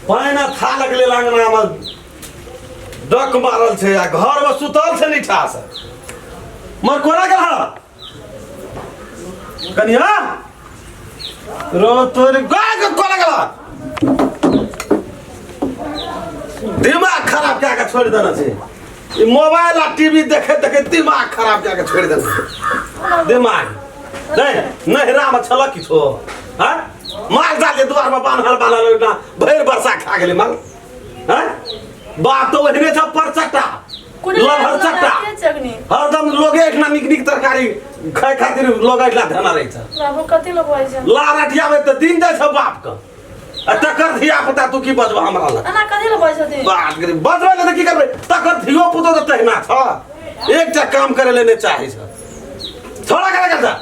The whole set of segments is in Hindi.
पानी था लगले लांगना में डक मारल छे आ घर में सुतल छे नीठा से मर कोना गेल कनिया रो तोर गाय के कोना गेल दिमाग खराब क्या के छोड़ देना छे ई मोबाइल आ टीवी देखे देखे दिमाग खराब क्या के छोड़ देना दिमाग नहीं राम छल किछो हां मार जाले द्वार में बांधल ना भैर वर्षा खा गेले माल हैं बाप तो ओहने छ परचट्टा लभर चट्टा हरदम लोगे एकना निक निक तरकारी खाय खातिर लोग एकला धना रहै छ बाबू कथि लगबै छ लाराटिया में त दिन जाय छ बाप क आ तकर धिया पुता तू की बजबा हमरा ल ana कथि लगबै छ ती बात करे बजबै त की करबै तकर धियो पुतो त तहना छ एकटा काम करे ले नै चाहे छ छोड़ा करे जा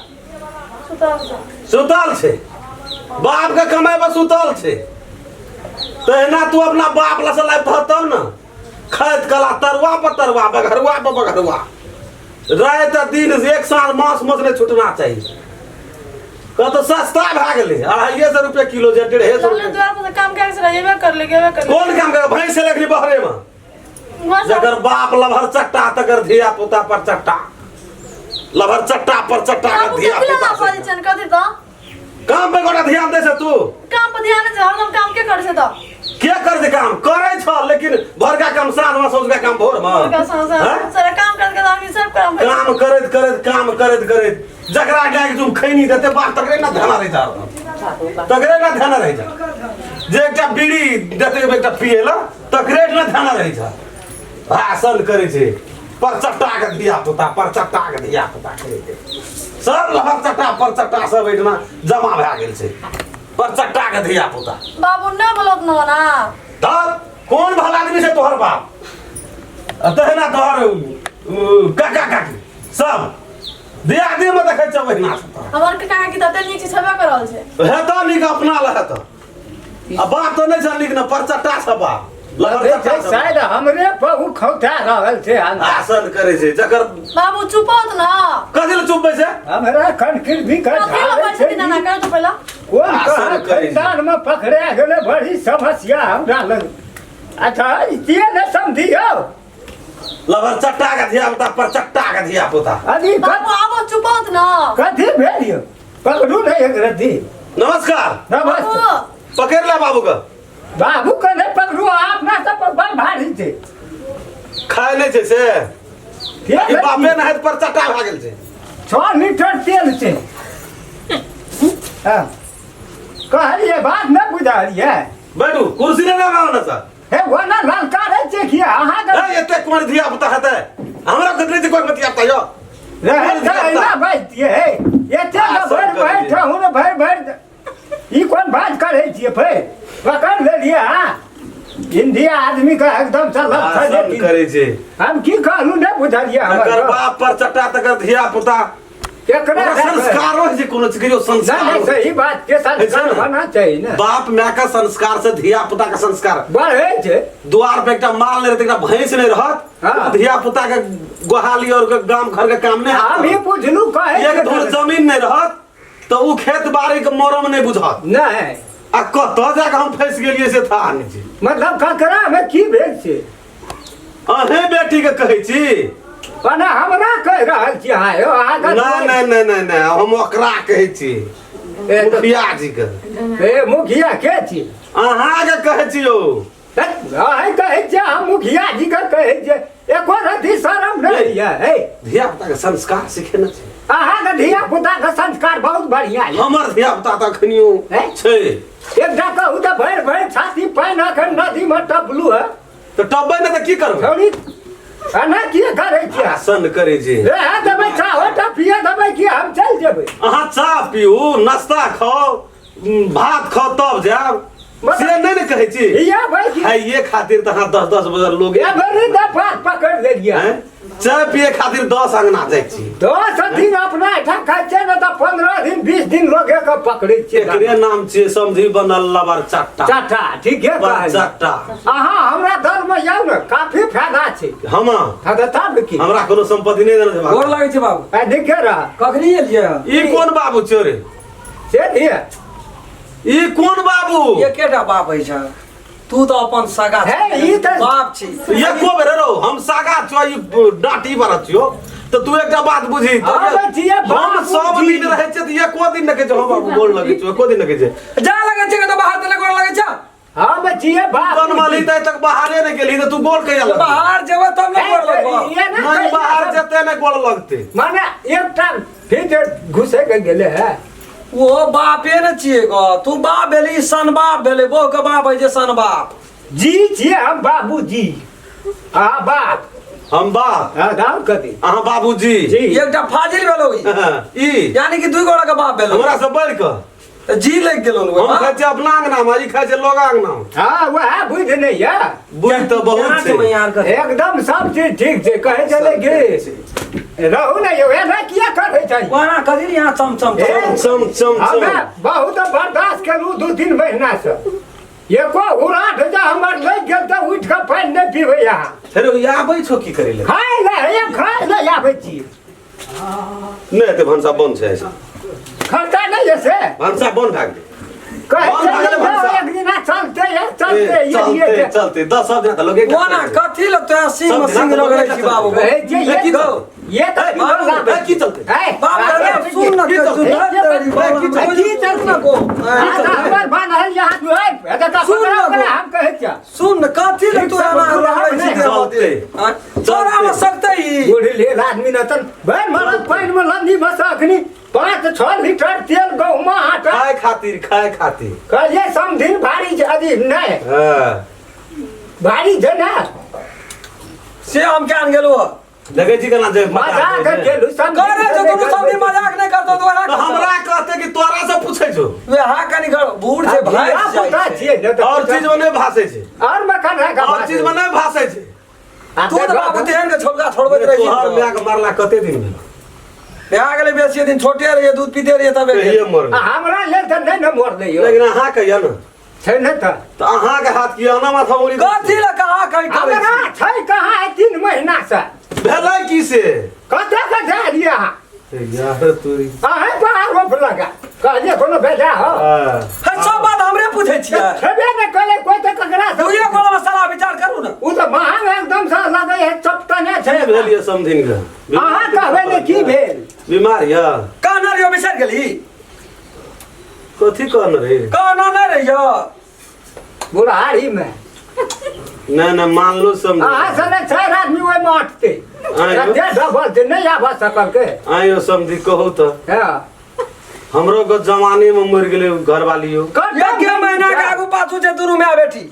सुतल छे बाप के कमाई पर सुतल छे तहना तू अपना बाप ला से लाइ तब न खैत कला तरवा पर तरवा बघरवा पर बघरवा रात दिन एक साल मांस मछ नहीं छूटना चाहिए कत सस्ता भ गेले 250 रुपया किलो जे 150 रुपया द्वार पर काम के से रहेबे कर ले कौन काम करे भैंस से लेकरी बहरे में जगर बाप लभर चट्टा तकर धिया पुता पर चट्टा लभर चट्टा पर चट्टा का धिया पुता काम पे गोटा ध्यान दे से तू काम पे ध्यान दे हरदम काम के कर से त के कर दे काम करे छ लेकिन भर का काम साँझ में सोच का काम भोर में सारा काम करके आदमी सब काम करत जगरा जाके तुम खैनी देते बात तकरे ना ध्यान रह जा तकरे ना ध्यान रह जा जे एकटा बीड़ी देते एकटा पिएला तकरे ना ध्यान रह जा भाषण करे छे पर चट्टा के धिया पुता करे सब लहर चट्टा पर चट्टा सब एठना जमा भ गेल छे पर चट्टा के धिया पुता बाबू न बोलत न ना तब कौन भला आदमी से तोहर बाप तहना तोहर काका काकी सब दिया दे में देखे छ बहिना हमर के काका की तते नीचे छबा करल छे हे त नीक अपना लह त अब बात तो नहीं छ नीक न पर चट्टा छबा शायद हमरे बहु खौटा रहल छे आसन करे छे जकर बाबू चुपत ना कथि ल चुपबे छे हमरा कनकिर भी कर छे ना कर तो पहला कोन खैदान में पकड़े गेले बड़ी समस्या हमरा लग अच्छा इतिए न समझियो लवर चट्टा का धिया पुता पर चट्टा का धिया पुता अभी बाबू आबो चुपत ना कथि भेलियो पकड़ू नहीं एकरती नमस्कार पकड़ ले बाबू का बाबू के नहीं पकड़ू अपना सब बड़ भारी छे खाए नहीं छे से ई बापे न है पर चट्टा भ गेल छे 6 लीटर तेल छे हां कहलिए बात न बुझालिए बैठू कुर्सी ले लगाओ ना सर हे वो ना ललका रे छे कि अहां के एते कोन धिया पुता हेते हमरा कतरे से कोई बतियाता यो रे ना बैठिए हे एते भर बैठा हूं न भर ई कोन बात करे छिए फे पकड़ ले लिया इंडिया आदमी का एकदम चलत करे छे हम की कहलू न बुझालिए हमर बाप पर चट्टा तकर धिया पुता केकरा संस्कार हो जे कोनो चीज के संस्कार नहीं सही बात के संस्कार होना चाहिए ना बाप मां का संस्कार से धिया पुता का संस्कार बढ़े छे द्वार पे एकटा माल नहीं रहत एकटा भैंस नहीं रहत धिया पुता के गोहाली और गांव घर के काम नहीं हम ही बुझलू कहे एक धुर जमीन नहीं रहत तो उ खेत बाड़ी के मरम नहीं बुझत नहीं आ कत जाके हम फंस गेलिए से था नहीं मतलब ककरा में की भेल छे अहे बेटी के कहै छी पना हमरा कह रहल छी आयो आगा नहीं हम ओकरा कहै छी मुखिया जी के ए मुखिया के छी अहाँ के कहै छी ओ है कहै छी हम मुखिया जी के कहै छी एको रति शरम नहीं है धिया पुता के संस्कार सिखेना छै अहाँ के धिया पुता के संस्कार बहुत बढ़िया है हमर धिया पुता त खनियो छै एकटा कहू त भर छाती पानी अखन नदी में टपलू है तो टपबै न त की करबै छोड़ी अना की करे छी आसन करे छी ए दबै चाह ओटा पिए दबै की हम चल जेबै अहाँ चाह पीऊ नाश्ता खाओ भात खाओ तब जाब से नहीं न कहै छी या भाई की है ये खातिर त हां 10 बजे लोग ए बड़ी दफा पकड़ लेलिए चाय पिए खातिर 10 अंगना जाय छी 10 दिन अपना ठा खाय छै न त 15 दिन 20 दिन लोगे के पकड़ै छी एकरे नाम छै समझी बनल लबर चट्टा ठीक है चट्टा अहाँ हमरा दल में जाउ न काफी फायदा छै हम फायदा की हमरा कोनो संपत्ति नहीं देना छै गोर लागै छै बाबू आ देखे रहा कखनी एलिए ई कोन बाबू छै रे से दिए ई कोन बाबू ये केटा बाप है छ तू तो अपन सगा है ई त बाप छी ये को बेरे रो हम सागा छो ई डाटी बरत छियो तो तू एकटा बात बुझी हम सब दिन रहे छै त एको दिन न के हम बाबू गोल लगे छै एको दिन न के छै जा लगे छै त बाहर तले गोल लगे छै हां बचिए बाप तन माली तय तक बाहरे न गेली त तू गोल कहिया लग बाहर जेबे तब न गोल लगबो नहीं बाहर जते न गोल लगते माने एकटा फिर घुसे के गेले है वो बापे न छिए ग तू बाप भेली सन बाप भेले बो के बाप है जे सन बाप जी छिए हम बाबूजी आ बाप हम बाप हां दाम कदी अहाँ बाबूजी एकटा फाजिल भेलो ई यानी कि दुई गोड़ा के बाप भेलो हमरा से बढ़ के त जी लग गेलो हम खाइ छै अपना अंगना में ई खाइ छै लोग अंगना हां वह बुझ नहीं है बुझ तो बहुत छै एकदम सब चीज ठीक छै कहे चले गे रहू नहीं हो ना किया करे छै वहां कदी यहां चम चम बहुत बर्दाश्त करू 2-3 महीना से एको उराट जा हमर लग गेल त उठ के पानी नहीं पीबे यहां फेर आबै छौ की करे ले खाए ले आबै छी नहीं तो भंसा बंद छै खर्चा नहीं है से भंसा बंद भाग दे एक दिन चलते 10 दिन त लोगे वहां कथि ल तो सिंह सिंह लगे छी बाबू ये तो की चलते बाबू सुन न की चलते को हमर बान्हल यहां जो है एटा हम कहे क्या सुन कथि ल तो लगे छी चलते चोरा में सकते ही बूढ़ी ले आदमी न तन भाई मरद पानी में लंदी बस अखनी 5-6 लीटर तेल गहुमा आटा खाए खातिर कहिए समधिन भारी छै अभी नहीं हां भारी छै ना से हम क्या गेलो लगे जी केना जे मजाक केलु करे तो तू सब मजाक नहीं करतो तोरा तो हमरा कहते कि तोरा से पूछै छौ वे हा कनी बूढ़ से भाई पता छियै और चीज में नहीं भाषे छै और मकान है का और चीज में नहीं भाषे छै तू तो बाबू तेहन के छोड़का छोड़बैत रही तोहर माय के मारला कते दिन भेल ब्याह गेले बेसी दिन छोटे रहिए दूध पीते रहिए तबे हमरा ले त नहीं न मोर दैयो लेकिन अहाँ कहिया न छै न त अहाँ के हाथ किया ना माथा बोली कथि ल कहा कहि हमरा छै कहां है 3 महीना से भेलै की से कते के दे लिया यार तोरी अहे बाहर रोप लगा कहलिए कोनो भेजा हो है सब बात हमरे पूछै छियै छबे न कले कोई त ककरा से दुइये कोनो मसाला विचार करू न उ त महंग एकदम से लगे है चपटने छै भेलिए समधिन के अहाँ कहबे ने की भेल बीमार या कहना रियो बिसर गेली कथि कहन रे कहना नहीं रहियो बुढ़ारी में ना मान लो समझ अहाँ सने 4 आदमी ओइ में अटते कते डबल से नहीं आबा सकल के आयो समझी कहू त हां हमरो के जवानी में मर गेले घर वाली हो एक महीना के आगू पाछू जे दुनु में बेटी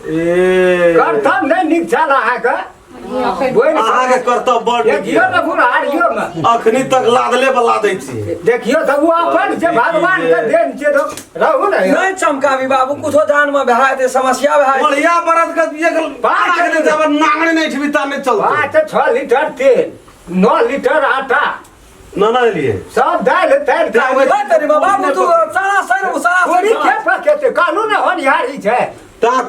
ए करतब नहीं निक छला है का अहाँ के कर्तव्य बड़ देखियो न बुढ़ारियो में अखनी तक लादले बला दै छी देखियो त वो अपन जे भगवान के देन छै तो रहू न नहीं चमकावी बाबू कुछो जान में बहाय दे समस्या बहाय बढ़िया बरद के दिए गल बात के जब नांगने नहीं ठबिता नहीं चलते 5-6 लीटर तेल 9 लीटर आटा ना लिए सब दाल तेल तेरी बाबू तू सारा सारा पूरी के पकेते कानून होनिहारी छै तार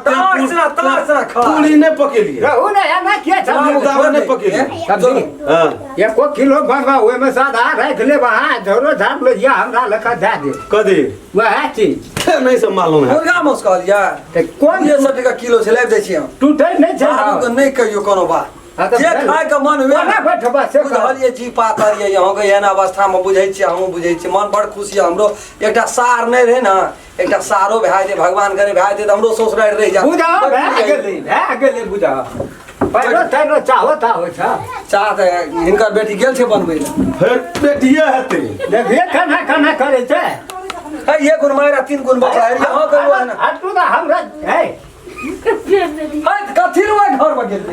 पूरी ने पकेली रहू न या ना के दाव ने पकेली हां 1 किलो बनवा ओए में सादा रख ले वहां धरो झाप लो या हमरा लखा दे दे कदी वह चीज नहीं सब मालूम है मुर्गा मौस कह दिया कौन ये 70 किलो से लेब दै छी हम टूटे नहीं छै बाबू नहीं कहियो कोनो बात जे खाय के मन हुए ना बैठबा से बुझलिए जी पातर ये यहाँ के एहन अवस्था में बुझै छी हमहु बुझै छी मन बड़ खुशी हमरो एकटा सार नहीं रहे ना एकटा सारो भाई दे भगवान करे भाई दे हमरो ससुराल रह जा बुझाओ भए गेलै बुझाओ पहिलो तैनो चाहता हो छ चाहत हिनकर बेटी गेल छै बनबै फिर बेटिए हेतै देखिए खाना करे छै है ये गुण मारा 3 गुण बचा है यहाँ के हटू दा हमरा है कथि रो घर में गेल